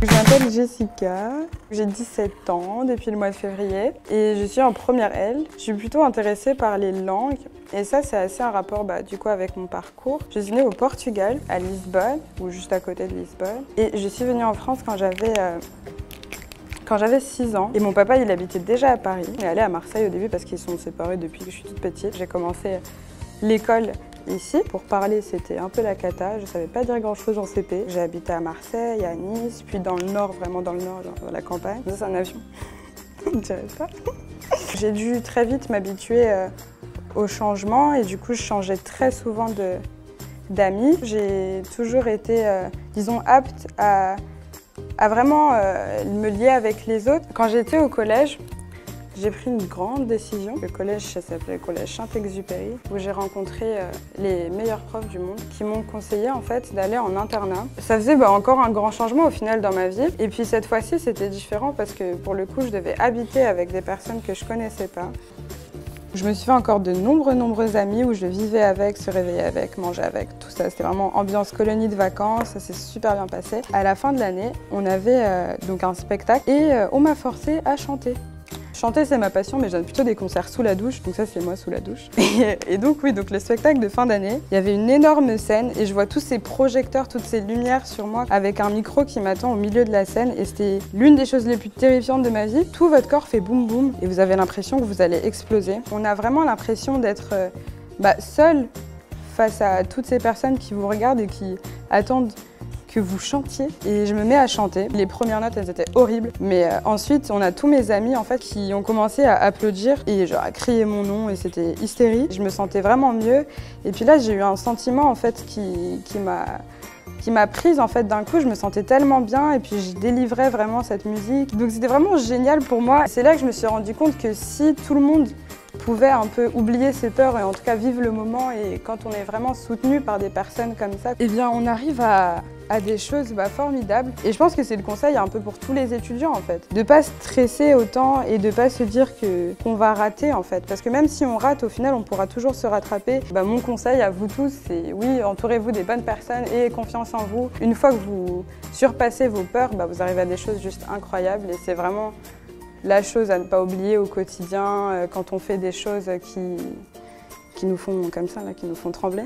Je m'appelle Jessica, j'ai 17 ans depuis le mois de février et je suis en première L. Je suis plutôt intéressée par les langues et ça c'est assez un rapport du coup avec mon parcours. Je suis née au Portugal, à Lisbonne, ou juste à côté de Lisbonne, et je suis venue en France quand j'avais 6 ans. Et mon papa il habitait déjà à Paris, il est allé à Marseille au début parce qu'ils sont séparés depuis que je suis toute petite. J'ai commencé l'école ici. Pour parler, c'était un peu la cata. Je savais pas dire grand-chose en CP. J'ai habité à Marseille, à Nice, puis dans le nord, vraiment dans le nord, dans la campagne. Ça, c'est un avion. On ne dirait pas. J'ai dû très vite m'habituer au changement et du coup, je changeais très souvent d'amis. J'ai toujours été, disons, apte à vraiment me lier avec les autres. Quand j'étais au collège, j'ai pris une grande décision. Le collège, ça s'appelait le collège Saint-Exupéry, où j'ai rencontré les meilleurs profs du monde qui m'ont conseillé en fait d'aller en internat. Ça faisait encore un grand changement au final dans ma vie. Et puis cette fois-ci, c'était différent parce que pour le coup, je devais habiter avec des personnes que je connaissais pas. Je me suis fait encore de nombreux amis où je vivais avec, se réveillais avec, mangeais avec, tout ça. C'était vraiment ambiance colonie de vacances, ça s'est super bien passé. À la fin de l'année, on avait donc un spectacle et on m'a forcé à chanter. Chanter, c'est ma passion, mais je donne plutôt des concerts sous la douche, donc ça, c'est moi sous la douche. Et donc, oui, donc le spectacle de fin d'année, il y avait une énorme scène et je vois tous ces projecteurs, toutes ces lumières sur moi avec un micro qui m'attend au milieu de la scène et c'était l'une des choses les plus terrifiantes de ma vie. Tout votre corps fait boum boum et vous avez l'impression que vous allez exploser. On a vraiment l'impression d'être seul face à toutes ces personnes qui vous regardent et qui attendent que vous chantiez et je me mets à chanter. Les premières notes, elles étaient horribles, mais ensuite, on a tous mes amis en fait qui ont commencé à applaudir et genre à crier mon nom et c'était hystérie. Je me sentais vraiment mieux et puis là, j'ai eu un sentiment en fait qui m'a prise en fait d'un coup. Je me sentais tellement bien et puis je délivrais vraiment cette musique. Donc c'était vraiment génial pour moi. C'est là que je me suis rendu compte que si tout le monde pouvait un peu oublier ses peurs et en tout cas vivre le moment et quand on est vraiment soutenu par des personnes comme ça, eh bien on arrive à des choses formidables. Et je pense que c'est le conseil un peu pour tous les étudiants en fait. De pas stresser autant et de pas se dire qu'on va rater en fait. Parce que même si on rate, au final on pourra toujours se rattraper. Mon conseil à vous tous, c'est oui, entourez-vous des bonnes personnes et ayez confiance en vous. Une fois que vous surpassez vos peurs, vous arrivez à des choses juste incroyables et c'est vraiment la chose à ne pas oublier au quotidien quand on fait des choses qui nous font comme ça, qui nous font trembler.